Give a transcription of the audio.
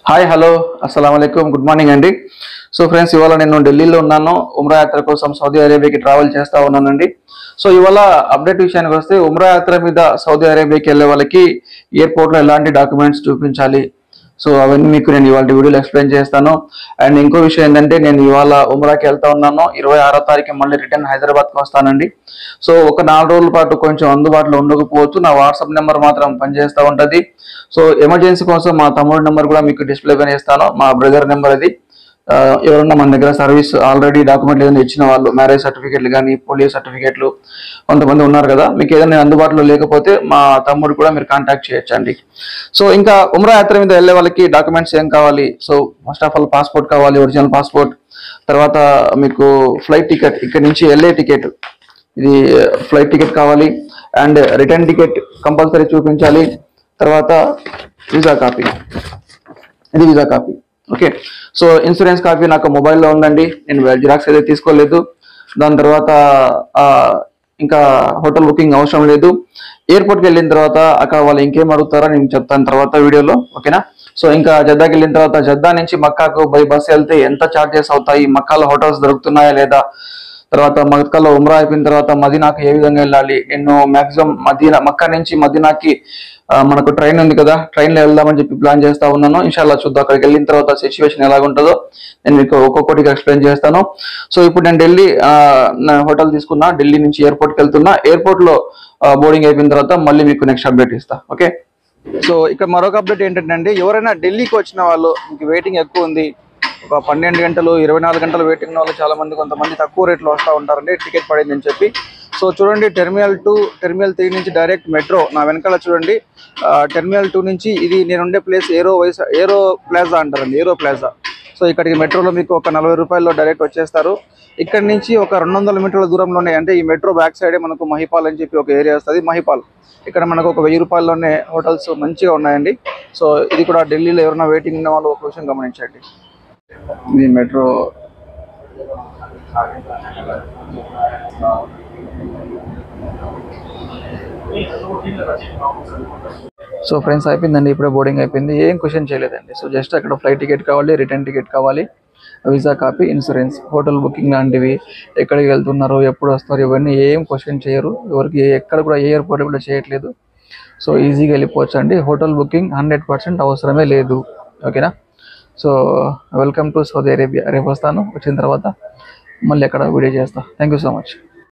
Hi hello అస్సలాముఅలైకుం good morning అండి. So friends, ఇవాళ నేను ఢిల్లీలో ఉన్నాను. ఉమ్రా యాత్ర కోసం సౌదీ అరేబియాకి ట్రావెల్ చేస్తా ఉన్నానండి. సో ఇవాళ అప్డేట్ విషయానికి వస్తే, ఉమ్రా యాత్ర మీద సౌదీ అరేబియాకి వెళ్ళే వాళ్ళకి ఎయిర్పోర్ట్లో ఎలాంటి డాక్యుమెంట్స్ చూపించాలి, సో అవన్నీ మీకు నేను ఇవాళ వీడియోలో ఎక్స్ప్లెయిన్ చేస్తాను. అండ్ ఇంకో విషయం ఏంటంటే, నేను ఇవాళ ఉమ్రాకి వెళ్తా ఉన్నాను. 26వ తారీఖు మళ్ళీ రిటర్న్ హైదరాబాద్కి వస్తానండి. సో ఒక 4 రోజుల పాటు కొంచెం అందుబాటులో ఉండకపోవచ్చు. నా వాట్సాప్ నెంబర్ మాత్రం పనిచేస్తూ ఉంటుంది. సో ఎమర్జెన్సీ కోసం మా తమ్ముడి నెంబర్ కూడా మీకు డిస్ప్లే పైన ఇస్తాను, మా బ్రదర్ నెంబర్ అది. ఎవరన్నా మన దగ్గర సర్వీస్ ఆల్రెడీ డాక్యుమెంట్లు ఏదైనా ఇచ్చిన వాళ్ళు, మ్యారేజ్ సర్టిఫికేట్లు కానీ పోలీస్ సర్టిఫికేట్లు కొంతమంది ఉన్నారు కదా, మీకు ఏదైనా అందుబాటులో లేకపోతే మా తమ్ముడు కూడా మీరు కాంటాక్ట్ చేయొచ్చండి. సో ఇంకా ఉమ్రా యాత్ర మీద వెళ్ళే వాళ్ళకి డాక్యుమెంట్స్ ఏం కావాలి? So first of all passport కావాలి, ఒరిజినల్ పాస్పోర్ట్. తర్వాత మీకు ఫ్లైట్ టికెట్, ఇక్కడ నుంచి వెళ్ళే టికెట్, ఇది ఫ్లైట్ టికెట్ కావాలి. అండ్ రిటర్న్ టికెట్ కంపల్సరీ చూపించాలి. తర్వాత వీసా కాపీ, ఇది visa copy. Okay, so insurance copy నాకు మొబైల్లో ఉందండి, నేను జిరాక్స్ అయితే తీసుకోలేదు. దాని తర్వాత ఇంకా హోటల్ బుకింగ్ అవసరం లేదు. ఎయిర్పోర్ట్కి వెళ్ళిన తర్వాత అక్కడ వాళ్ళు ఇంకేం అడుగుతారో నేను చెప్తాను తర్వాత వీడియోలో, ఓకేనా? సో ఇంకా జద్దాకి వెళ్ళిన తర్వాత, జద్దా నుంచి మక్కాకు బై బస్ వెళ్తే ఎంత ఛార్జెస్ అవుతాయి, మక్కాలో హోటల్స్ దొరుకుతున్నాయా లేదా, తర్వాత మక్కాలో ఉమ్రా అయిపోయిన తర్వాత మదీనాకి ఏ విధంగా వెళ్ళాలి. నేను మాక్సిమం మక్కా నుంచి మదీనాకి మనకు ట్రైన్ ఉంది కదా, ట్రైన్లో వెళ్దామని చెప్పి ప్లాన్ చేస్తా ఉన్నాను. ఇన్షాల్లా చూద్దాం, అక్కడికి వెళ్ళిన తర్వాత సిచ్యువేషన్ ఎలాగుంటుందో నేను మీకు ఒక్కొక్కటిగా ఎక్స్ప్లెయిన్ చేస్తాను. సో ఇప్పుడు నేను ఢిల్లీ హోటల్ తీసుకున్నా, ఢిల్లీ నుంచి ఎయిర్పోర్ట్కి వెళ్తున్నా. ఎయిర్పోర్ట్లో బోర్డింగ్ అయిపోయిన తర్వాత మళ్ళీ మీకు నెక్స్ట్ అప్డేట్ ఇస్తా, ఓకే? సో ఇక్కడ మరొక అప్డేట్ ఏంటంటే, ఎవరైనా ఢిల్లీకి వచ్చిన వాళ్ళు, మీకు వెయిటింగ్ ఎక్కువ ఉంది, ఒక 12 గంటలు 24 గంటలు వెయిటింగ్ ఉన్న వాళ్ళు చాలా మంది, కొంతమంది తక్కువ రేట్లో వస్తూ ఉంటారండి టికెట్ పడిందని చెప్పి. సో చూడండి, టెర్మినల్ 2, టెర్మినల్ 3 నుంచి డైరెక్ట్ మెట్రో నా వెనకాల చూడండి. టెర్మినల్ 2 నుంచి ఇది నేను ఉండే ప్లేస్ ఏరో ప్లాజా అంటారండి, ఏరో ప్లాజా. సో ఇక్కడికి మెట్రోలో మీకు ఒక 40 రూపాయల్లో డైరెక్ట్ వచ్చేస్తారు. ఇక్కడ నుంచి ఒక 200 మీటర్ల దూరంలోనే, అంటే ఈ మెట్రో బ్యాక్ సైడే మనకు మహిపాల్ అని చెప్పి ఒక ఏరియా వస్తుంది, మహిపాల్. ఇక్కడ మనకు ఒక 1000 రూపాయల్లోనే హోటల్స్ మంచిగా ఉన్నాయండి. సో ఇది కూడా ఢిల్లీలో ఎవరైనా వెయిటింగ్ ఉన్న వాళ్ళు ఒక విషయం గమనించండి. ఇది మెట్రో. సో ఫ్రెండ్స్, అయిపోయిందండి, ఇప్పుడే బోర్డింగ్ అయిపోయింది. ఏం క్వశ్చన్ చేయలేదండి. సో జస్ట్ అక్కడ ఫ్లైట్ టికెట్ కావాలి, రిటర్న్ టికెట్ కావాలి, visa copy, insurance, hotel booking లాంటివి, ఎక్కడికి వెళ్తున్నారు, ఎప్పుడు వస్తారు, ఇవన్నీ ఏం క్వశ్చన్ చేయరు. ఎవరికి ఎక్కడ కూడా ఏ ఎయిర్పోర్ట్ కూడా చేయట్లేదు. సో ఈజీగా వెళ్ళిపోవచ్చు అండి. హోటల్ బుకింగ్ 100% అవసరమే లేదు, ఓకేనా? So welcome to Saudi Arabia. రేపు వస్తాను, వచ్చిన తర్వాత మళ్ళీ అక్కడ వీడియో చేస్తాను. Thank you so much.